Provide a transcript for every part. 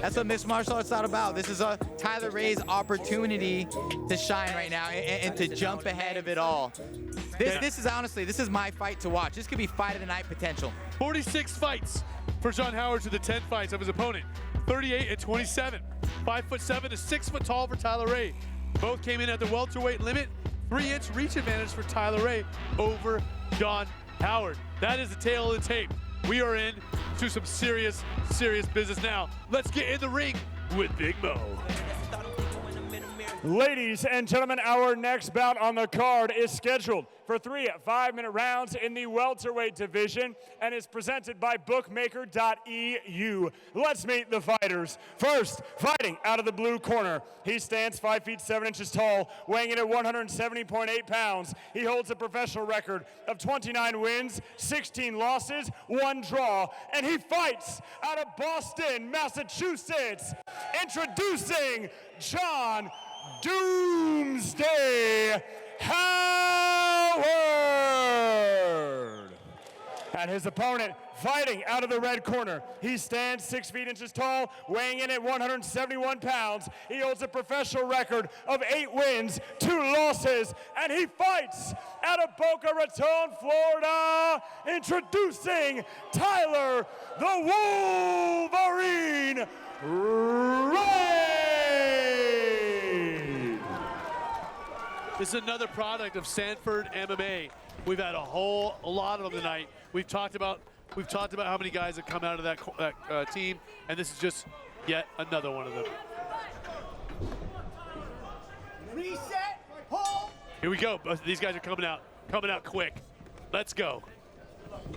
That's what mixed martial arts is all about. This is Tyler Ray's opportunity to shine right now and to jump ahead of it all. This is honestly, this is my fight to watch. This could be fight of the night potential. 46 fights for John Howard to the 10 fights of his opponent. 38 and 27. 5'7" to 6 foot tall for Tyler Ray. Both came in at the welterweight limit. 3-inch reach advantage for Tyler Ray over John Howard. That is the tail of the tape. We are in to some serious business now. Let's get in the ring with Big Mo. Ladies and gentlemen, our next bout on the card is scheduled for 3 5-minute rounds in the welterweight division and is presented by bookmaker.eu. Let's meet the fighters. First, fighting out of the blue corner. He stands 5 feet 7 inches tall, weighing in at 170.8 pounds. He holds a professional record of 29 wins, 16 losses, 1 draw, and he fights out of Boston, Massachusetts. Introducing John Doomsday Howard. And his opponent fighting out of the red corner. He stands 6 feet inches tall, weighing in at 171 pounds. He holds a professional record of 8 wins, 2 losses, and he fights out of Boca Raton, Florida. Introducing Tyler the Wolverine Ray. This is another product of Sanford MMA. We've had a lot of them tonight. We've talked about how many guys have come out of that team, and this is just yet another one of them. Reset, hold. Here we go. These guys are coming out quick. Let's go.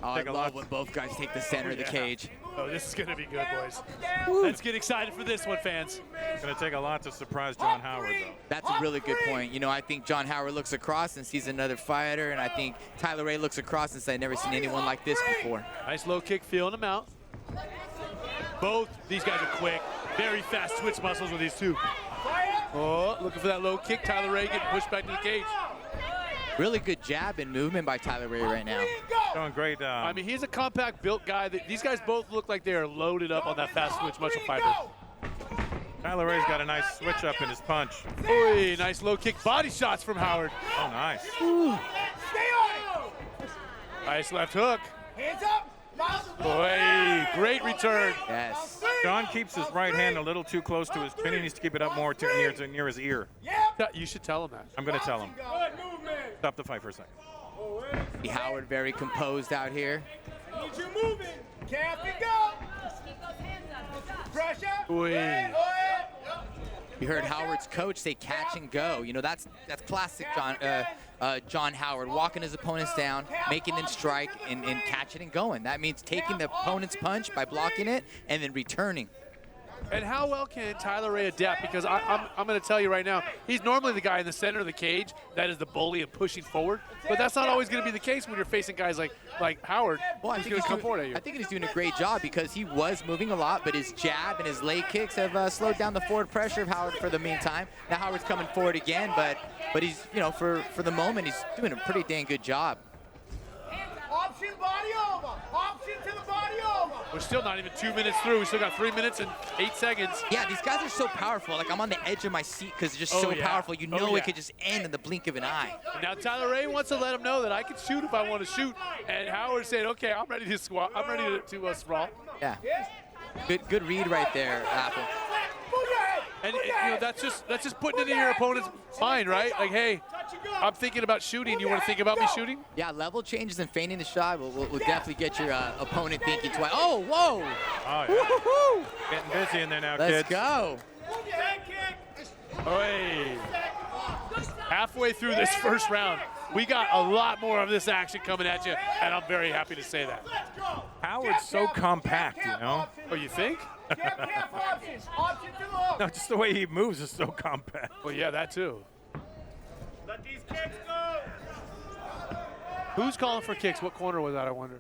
Oh, I love when both guys take the center of the cage. Oh, this is gonna be good, boys. Let's get excited for this one, fans. It's gonna take a lot to surprise John Howard, though. That's a really good point. You know, I think John Howard looks across and sees another fighter, and I think Tyler Ray looks across and says, I've never seen anyone like this before. Nice low kick, feeling him out. Both these guys are quick, very fast twitch muscles with these two. Oh, looking for that low kick. Tyler Ray getting pushed back to the cage. Really good jab and movement by Tyler Ray right now. Doing great. I mean, he's a compact built guy. These guys both look like they are loaded up on that fast switch muscle fiber. Tyler Ray's got a nice switch up in his punch. Oy, nice low kick body shots from Howard. Oh, nice. Nice left hook. Hands up. Boy, great return. Yes. John keeps his right hand a little too close to his chin. He needs to keep it up more near his ear. You should tell him that. I'm going to tell him. Stop the fight for a second. See Howard very composed out here. I need you moving. Cap and go. Pressure. Oy. You heard Howard's coach say catch and go. You know, that's classic John Howard, walking his opponents down, making them strike, and catching and going. That means taking the opponent's punch by blocking it and then returning. And how well can Tyler Ray adapt? Because I'm going to tell you right now, he's normally the guy in the center of the cage that is the bully and pushing forward. But that's not always going to be the case when you're facing guys like Howard. Well, I think he's doing a great job because he was moving a lot, but his jab and his leg kicks have slowed down the forward pressure of Howard for the meantime. Now Howard's coming forward again, but he's, you know, for the moment, he's doing a pretty dang good job. Option body over. Option to the body over. We're still not even 2 minutes through. We still got 3 minutes and 8 seconds. Yeah, these guys are so powerful. Like, I'm on the edge of my seat because they're just so powerful. You know it could just end in the blink of an eye. Now Tyler Ray wants to let him know that I can shoot if I want to shoot. And Howard said, okay, I'm ready to squat. I'm ready to sprawl. Yeah. Good read right there, Apple. And you know, that's just putting it in your opponent's mind, right? Like, hey, I'm thinking about shooting. You want to think about me shooting? Yeah, level changes and feigning the shot will definitely get your opponent thinking twice. Oh, whoa! Oh, yeah. Getting busy in there now, kids. Let's go. Oy. Halfway through this first round, we got a lot more of this action coming at you, and I'm very happy to say that. Howard's so compact, you know? Oh, you think? No, just the way he moves is so compact. Well, yeah, that too. Let these kicks go. Who's calling for kicks? What corner was that, I wonder?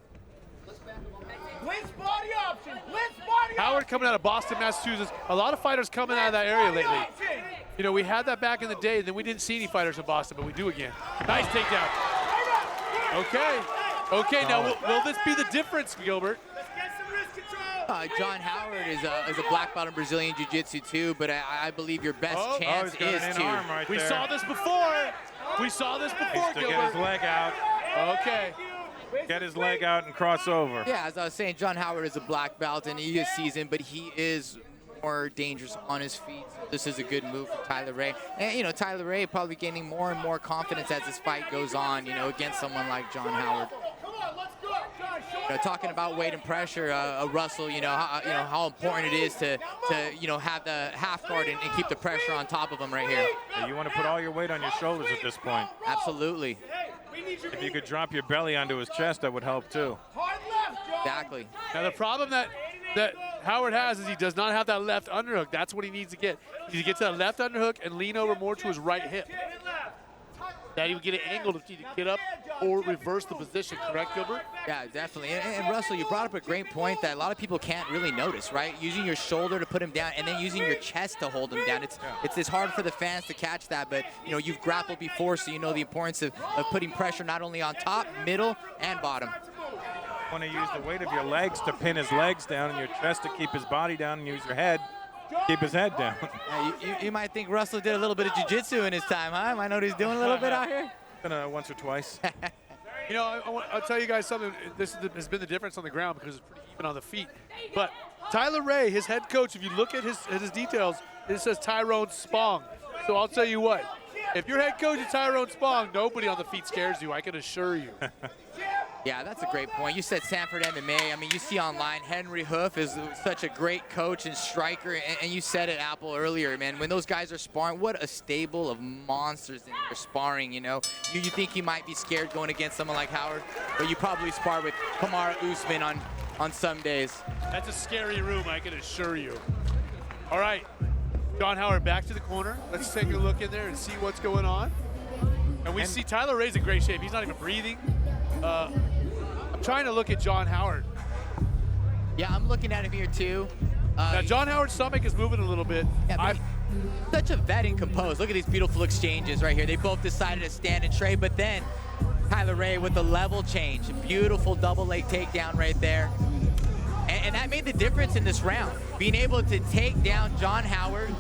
Blitz body option. Blitz body Howard coming out of Boston, Massachusetts. A lot of fighters coming out of that area lately. You know, we had that back in the day, then we didn't see any fighters in Boston, but we do again. Nice takedown. Okay. Okay, now will this be the difference, Gilbert? Let's get some wrist John Howard is a black belt in Brazilian Jiu-Jitsu too, but I believe your best chance he's got is an to. arm right We there. saw this before. We saw this before, Needs to get Gilbert. his leg out. Okay. Get his leg out and cross over. Yeah, as I was saying, John Howard is a black belt and he is seasoned, but he is more dangerous on his feet. So this is a good move for Tyler Ray. And, you know, Tyler Ray probably gaining more and more confidence as this fight goes on, you know, against someone like John Howard. You know, talking about weight and pressure, Russell, you know how important it is to have the half guard and keep the pressure on top of him right here. Yeah, you want to put all your weight on your shoulders at this point. Absolutely. If you could drop your belly onto his chest, that would help too. Exactly. Now the problem that Howard has is he does not have that left underhook. That's what he needs to get. He needs to get to that left underhook and lean over more to his right hip. That he would get an angle to get up or reverse the position, correct, Gilbert? Yeah, definitely. And Russell, you brought up a great point that a lot of people can't really notice, right? Using your shoulder to put him down and then using your chest to hold him down. It's hard for the fans to catch that, but you know, you've grappled before, so you know the importance of putting pressure not only on top, middle, and bottom. You want to use the weight of your legs to pin his legs down and your chest to keep his body down, and use your head keep his head down. You might think Russell did a little bit of jiu-jitsu in his time, huh? Might know what he's doing a little bit out here. Once or twice. You know, I'll tell you guys something. This has been the difference on the ground because it's pretty even on the feet. But Tyler Ray, his head coach, if you look at his details, it says Tyrone Spong. So I'll tell you what, if your head coach is Tyrone Spong, nobody on the feet scares you, I can assure you. Yeah, that's a great point. You said Sanford MMA. I mean, you see online, Henry Hoof is such a great coach and striker, and you said it, Apple, earlier, man. When those guys are sparring, what a stable of monsters in their sparring, you know. You think you might be scared going against someone like Howard, but you probably spar with Kamaru Usman on some days. That's a scary room, I can assure you. All right, John Howard back to the corner. Let's take a look in there and see what's going on. And we see Tyler Ray's in great shape. He's not even breathing. I'm trying to look at John Howard. Yeah, I'm looking at him here too. Now John Howard's stomach is moving a little bit. Yeah, such a vet and composed. Look at these beautiful exchanges right here. They both decided to stand and trade, but then Tyler Ray with the level change. A beautiful double leg takedown right there. And that made the difference in this round. Being able to take down John Howard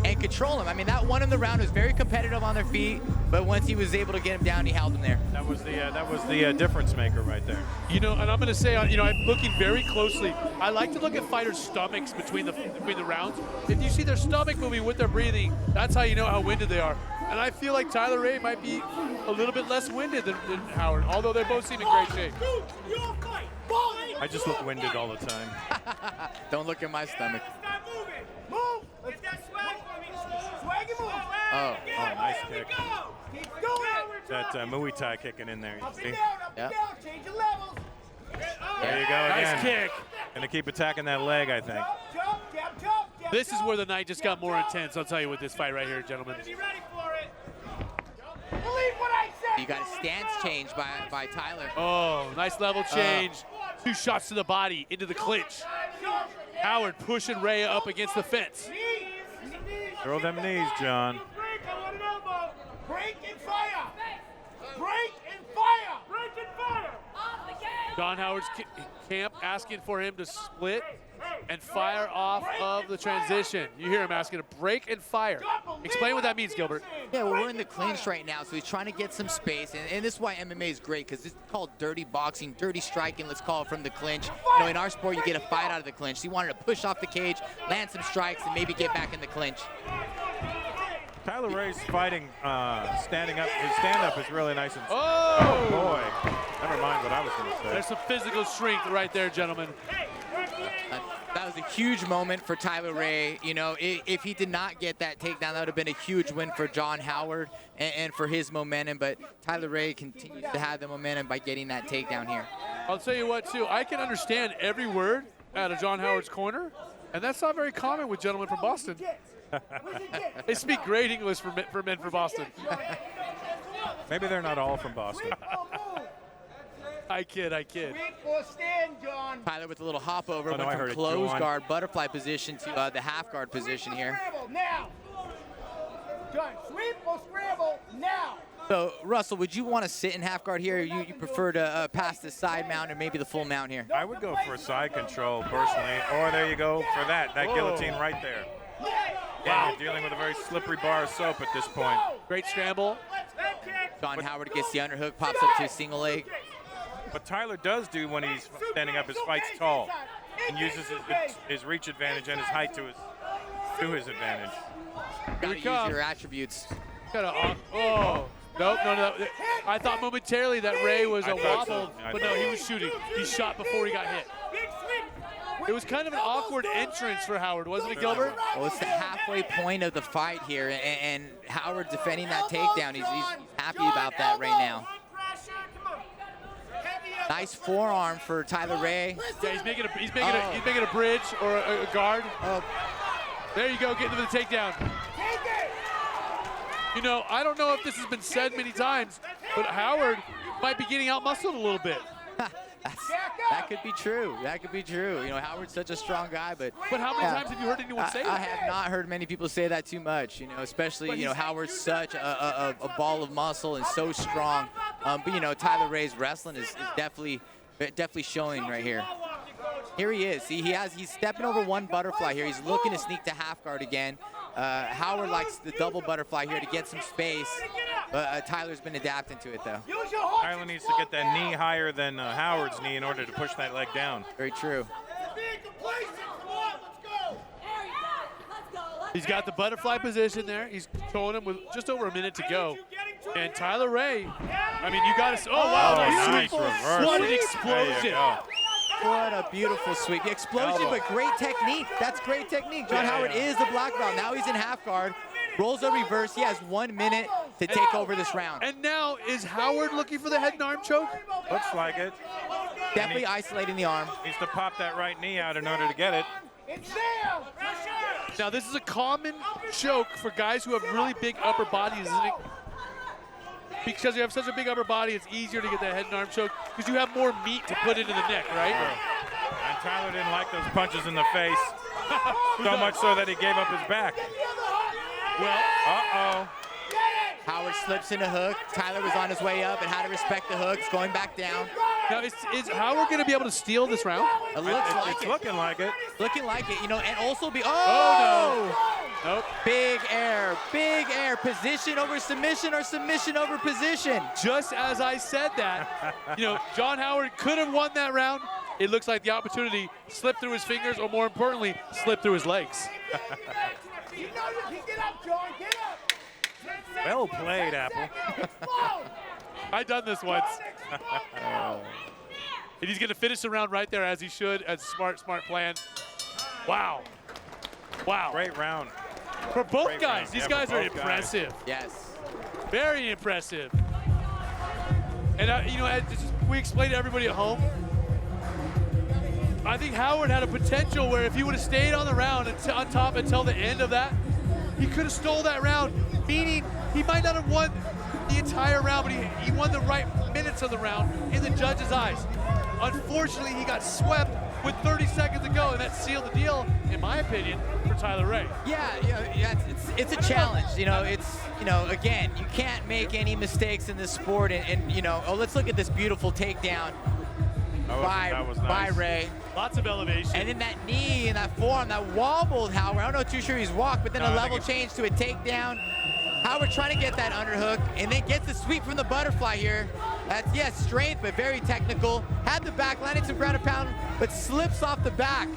and control him. I mean, that one in the round was very competitive on their feet, but once he was able to get him down, he held him there. That was the difference maker right there. You know, and I'm going to say, you know, I'm looking very closely. I like to look at fighters' stomachs between the rounds. If you see their stomach moving with their breathing, that's how you know how winded they are. And I feel like Tyler Ray might be a little bit less winded than Howard, although they both seem in great shape. I just look winded all the time. Don't look at my stomach. Move! Get that swag for me. Swag and move. Oh, nice kick. Keep going. That Muay Thai kicking in there, you Up see? and down, up and down. Change your levels. There you go again. Nice kick. Gonna keep attacking that leg, I think. Jump, jump, jump. This is where the night just got more intense, I'll tell you, with this fight right here, gentlemen. Be ready for it. Believe what I said. you got a stance change by Tyler. Oh, nice level change. 2 shots to the body, into the clinch. Howard pushing Ray up against the fence. Throw them knees, John. Break and fire. Break and fire. Break and fire. John Howard's camp asking for him to split and fire off of the transition. You hear him asking to break and fire. Explain what that means, Gilbert. Yeah, well, we're in the clinch right now, so he's trying to get some space, and this is why MMA is great, because it's called dirty boxing, dirty striking, let's call it, from the clinch. You know, in our sport, you get a fight out of the clinch. So he wanted to push off the cage, land some strikes, and maybe get back in the clinch. Tyler Ray's fighting, standing up. His stand-up is really nice and. Oh, boy! Never mind what I was going to say. There's some physical strength right there, gentlemen. That was a huge moment for Tyler Ray. You know, if he did not get that takedown, that would have been a huge win for John Howard and for his momentum. But Tyler Ray continues to have the momentum by getting that takedown here. I'll tell you what, too. I can understand every word out of John Howard's corner, and that's not very common with gentlemen from Boston. They speak great English for men from Boston. Maybe they're not all from Boston. I kid. Sweep or stand, John. Tyler with a little hop over, no, I went heard from it. close Go on. guard, butterfly position to the half guard position here. Scramble now. John, sweep or scramble now. So, Russell, would you want to sit in half guard here, or you prefer to pass the side mount or maybe the full mount here? I would go for a side control personally, or there you go for that guillotine right there. Yeah, you're dealing with a very slippery bar of soap at this point. Great scramble. John Howard gets the underhook, pops up to a single leg. What Tyler does do when he's standing up is fights tall and uses his reach advantage and his height to his advantage. Gotta use your attributes. Oh. Nope, no. I thought momentarily that Ray was a wobble, but no, he was shooting. He shot before he got hit. It was kind of an awkward entrance for Howard, wasn't it, Gilbert? Well, it's the halfway point of the fight here, and Howard defending that takedown. He's happy about that right now. Nice forearm for Tyler Ray. Yeah, he's making a bridge or a guard. There you go, getting to the takedown. You know, I don't know if this has been said many times, but Howard might be getting out-muscled a little bit. That could be true. That could be true. You know, Howard's such a strong guy, but how many times have you heard anyone say that? I have not heard many people say that too much. You know, especially Howard's such a ball of muscle and so strong. But you know, Tyler Ray's wrestling is definitely showing right here. Here he is. See, he's stepping over one butterfly here. He's looking to sneak to half guard again. Howard likes the double butterfly here to get some space, but Tyler's been adapting to it though. Tyler needs to get that knee higher than Howard's knee in order to push that leg down. Very true. He's got the butterfly position there. He's towing him with just over a minute to go. And Tyler Ray, I mean, you got to. Oh, wow. Nice reverse. What an explosion. What a beautiful sweep. The explosion, but great technique. That's great technique. John Howard is the black belt. Now he's in half guard. Rolls a reverse. He has 1 minute to take over this round. And now, is Howard looking for the head and arm choke? Looks like it. Definitely isolating the arm. Needs to pop that right knee out in order to get it. Now, this is a common choke for guys who have really big upper bodies, isn't it? Because you have such a big upper body, it's easier to get that head and arm choke because you have more meat to put into the neck, right? And Tyler didn't like those punches in the face, so much so that he gave up his back. Well, Howard slips in a hook. Tyler was on his way up and had to respect the hooks, going back down. now is Howard going to be able to steal this round? It looks like It's it. looking like it. Looking like it, you know, and also be. Oh, no. Nope. Big air, position over submission or submission over position. Just as I said that, you know, John Howard could have won that round. It looks like the opportunity slipped through his fingers, or more importantly, slipped through his legs. You know you can get up, John. Get up. Well played, Apple. I done this once. And he's going to finish the round right there, as he should, as smart plan. Wow. Great round. For both Great guys, round. these Yeah, guys for are both guys. impressive. Yes. Very impressive. And, you know, we explained to everybody at home, I think Howard had a potential where if he would have stayed on the round and on top until the end of that, he could have stole that round, meaning he might not have won the entire round, but he won the right minutes of the round in the judge's eyes. Unfortunately, he got swept with 30 seconds to go, and that sealed the deal, in my opinion, for Tyler Ray. Yeah, it's a challenge. You know, again, you can't make any mistakes in this sport, and you know, let's look at this beautiful takedown That was nice. by Ray. Lots of elevation. And then that knee and that forearm, that wobbled Howard. I'm not too sure he's walked, but then No, a I level think change to a takedown. Howard trying to get that underhook, and then gets the sweep from the butterfly here. That's, yes, strength, but very technical. Had the back, landed some ground and pound, but slips off the back.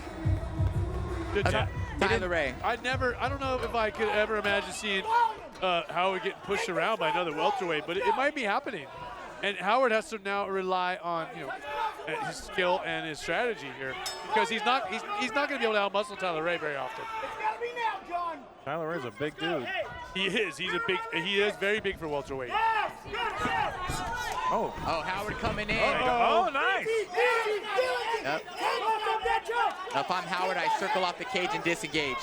Good of time. Tyler Ray. I don't know if I could ever imagine seeing Howard getting pushed around by another welterweight, but it might be happening. And Howard has to now rely on, you know, his skill and his strategy here, because he's not going to be able to outmuscle Tyler Ray very often. It's gotta be now, John. Tyler Ray's a big dude. He is. He is very big for welterweight. Oh, Howard coming in. oh, nice. Yep. Now, if I'm Howard, I circle off the cage and disengage.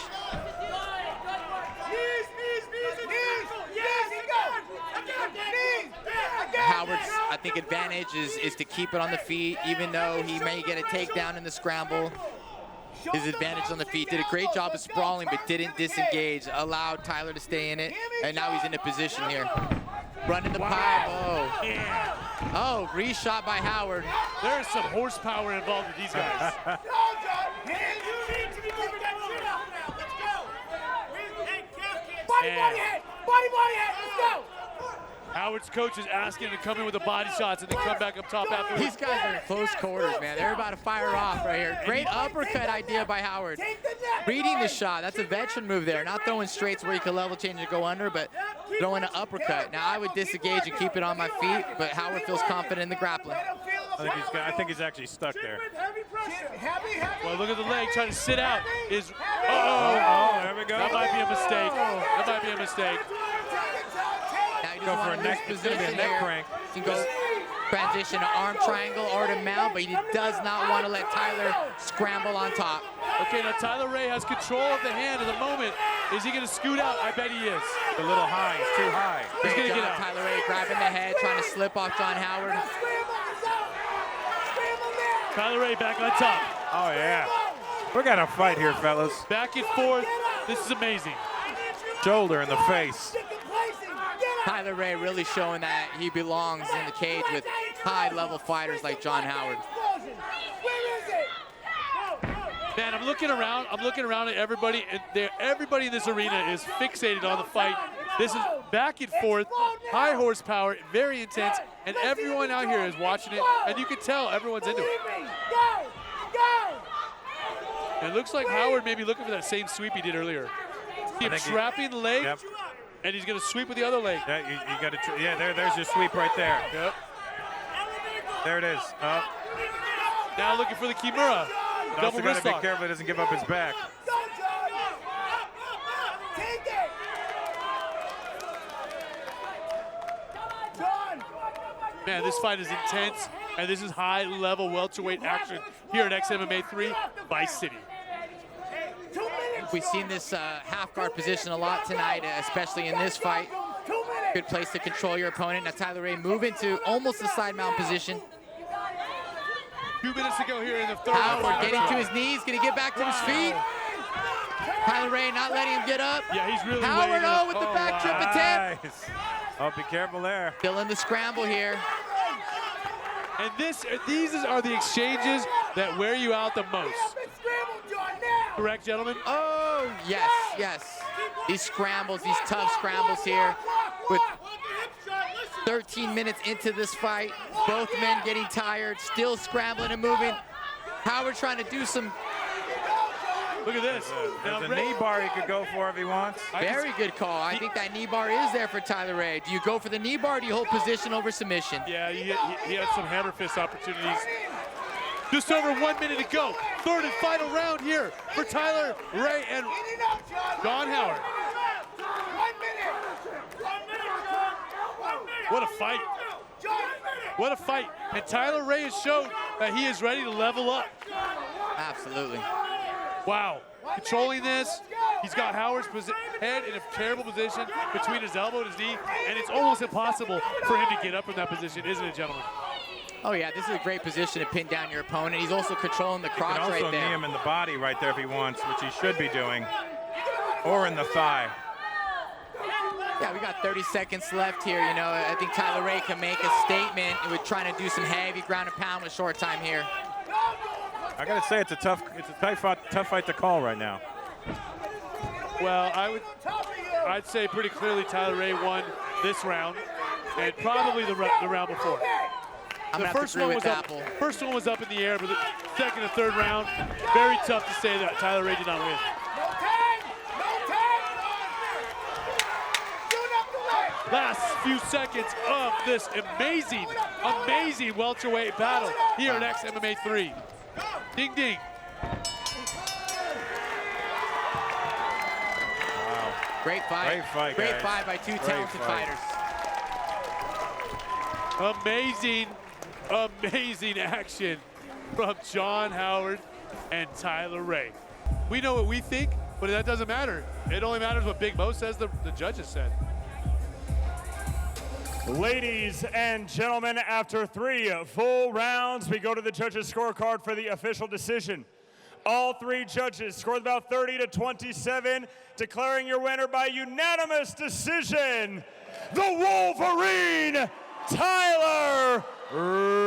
Howard's, I think, advantage is to keep it on the feet, even though he may get a takedown in the scramble. His advantage on the feet. Did a great job of sprawling, but didn't disengage. Allowed Tyler to stay in it, and now he's in a position here. Running the pipe. Oh. Yeah. Oh, reshot by Howard. There's some horsepower involved with these guys. Go, John. You need to be moving that shit up now. Let's go. Body head. Body head. Let's go. Howard's coach is asking him to come in with the body shots and then come back up top afterwards. These guys are in close quarters, man. They're about to fire off right here. Great uppercut idea by Howard. Reading the shot. That's a veteran move there. Not throwing straights where you can level change and go under, but throwing an uppercut. Now, I would disengage and keep it on my feet, but Howard feels confident in the grappling. I think he's actually stuck there. Well, look at the leg trying to sit out. There we go. That might be a mistake. That might be a mistake. Now he Go doesn't for want a to lose neck, position neck here. crank. He can go transition to arm triangle or to mount, but he does not want to let Tyler scramble on top. Okay, now Tyler Ray has control of the hand at the moment. Is he going to scoot out? I bet he is. A little high. It's too high. He's Great going to job, get out. Tyler Ray grabbing the head, trying to slip off John Howard. Tyler Ray back on top. Oh, yeah. We got a fight here, fellas. Back and forth. This is amazing. Shoulder in the face. Tyler Ray really showing that he belongs in the cage with high-level fighters like John Howard. Man, I'm looking around at everybody, and everybody in this arena is fixated on the fight. This is back and forth, high horsepower, very intense, and everyone out here is watching it, and you can tell everyone's into it. And it looks like Howard may be looking for that same sweep he did earlier. He's trapping the leg, and he's going to sweep with the other leg. Yeah, you got to. Yeah, there's your sweep right there. Yep. There it is. Up. Now looking for the Kimura. Also Double got wrist to be lock. careful he doesn't give up his back. Man, this fight is intense, and this is high-level welterweight action here at XMMA 3, Vice City. We've seen this half guard position a lot tonight, especially in this fight. Good place to control your opponent. Now Tyler Ray move into almost a side mount position. 2 minutes to go here in the third. Howard getting to his knees, gonna get back to his feet. Tyler Ray not letting him get up. Yeah, he's really Howard weighing oh up. with the back trip attempt. Nice. Oh, be careful there. Still in the scramble here. And these are the exchanges that wear you out the most. Correct, gentlemen? Oh, yes, yes. These scrambles, these tough scrambles here with 13 minutes into this fight. Both men getting tired, still scrambling and moving. Howard trying to do some Look at this. There's a knee bar he could go for if he wants. very good call. I think that knee bar is there for Tyler Ray. Do you go for the knee bar or do you hold position over submission? Yeah, he had some hammer fist opportunities. Just over 1 minute to go. Third and final round here for Tyler Ray and John Howard. What a fight. What a fight. And Tyler Ray has shown that he is ready to level up. Absolutely. Wow. Controlling this. He's got Howard's head in a terrible position between his elbow and his knee, and it's almost impossible for him to get up from that position, isn't it, gentlemen? Oh, yeah, this is a great position to pin down your opponent. He's also controlling the He crotch can also right knee there. him in the body right there if he wants, which he should be doing, or in the thigh. Yeah, we got 30 seconds left here. You know, I think Tyler Ray can make a statement with trying to do some heavy ground and pound with short time here. I gotta say, it's a tough fight to call right now. Well, I'd say pretty clearly Tyler Ray won this round, and probably the round before. I'm The gonna have first to agree one with was up. Apple. First one was up in the air, but the second and third round, very tough to say that Tyler Ray did not win. Last few seconds of this amazing, amazing welterweight battle here at XMMA 3. Ding, ding. Wow. Great fight. Great fight, Great guys. fight by two Great talented fight. fighters. Amazing, amazing action from John Howard and Tyler Ray. We know what we think, but that doesn't matter. It only matters what Big Mo says the judges said. Ladies and gentlemen, after 3 full rounds, we go to the judges' scorecard for the official decision. All 3 judges scored about 30 to 27, declaring your winner by unanimous decision, the Wolverine, Tyler Ray.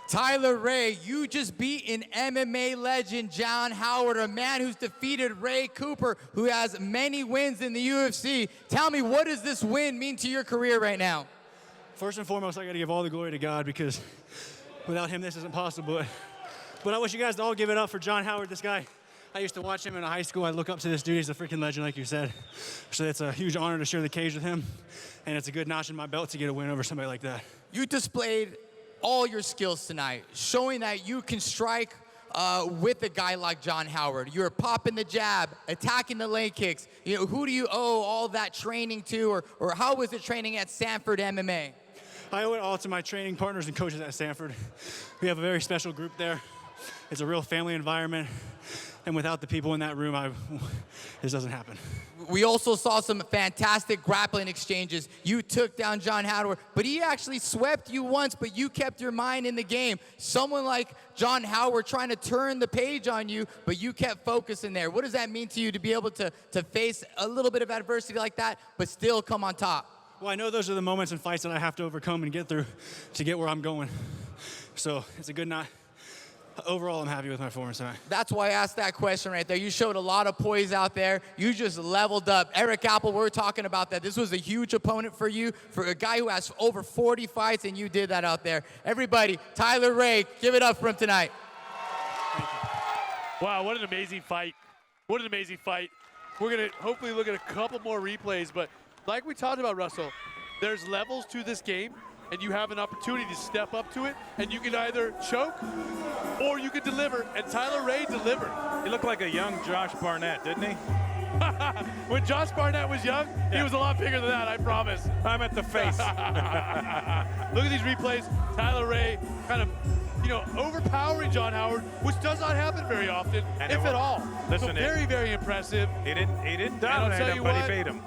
Tyler Ray, you just beat an MMA legend, John Howard, a man who's defeated Ray Cooper, who has many wins in the UFC. Tell me, what does this win mean to your career right now? First and foremost, I got to give all the glory to God, because without him, this isn't possible. But I wish you guys to all give it up for John Howard. This guy, I used to watch him in high school. I look up to this dude. He's a freaking legend, like you said. So it's a huge honor to share the cage with him, and it's a good notch in my belt to get a win over somebody like that. You displayed all your skills tonight, showing that you can strike with a guy like John Howard. You're popping the jab, attacking the leg kicks. You know, who do you owe all that training to, or how was it training at Sanford MMA? I owe it all to my training partners and coaches at Sanford. We have a very special group there. It's a real family environment, and without the people in that room, this doesn't happen. We also saw some fantastic grappling exchanges. You took down John Howard, but he actually swept you once, but you kept your mind in the game. Someone like John Howard trying to turn the page on you, but you kept focusing there. What does that mean to you to be able to face a little bit of adversity like that, but still come on top? Well, I know those are the moments in fights that I have to overcome and get through to get where I'm going. So it's a good night. Overall, I'm happy with my performance tonight. That's why I asked that question right there. You showed a lot of poise out there. You just leveled up. Eric Apple, we're talking about that. This was a huge opponent for you, for a guy who has over 40 fights, and you did that out there. Everybody, Tyler Ray, give it up for him tonight. Wow, what an amazing fight. What an amazing fight. We're going to hopefully look at a couple more replays, but like we talked about, Russell, there's levels to this game, and you have an opportunity to step up to it, and you can either choke or you can deliver, and Tyler Ray delivered. He looked like a young Josh Barnett, didn't he? When Josh Barnett was young, he was a lot bigger than that, I promise. I'm at the face. Look at these replays. Tyler Ray kind of, overpowering John Howard, which does not happen very often, And if at all. Listen, so very, very impressive. He didn't dominate him, but he beat him.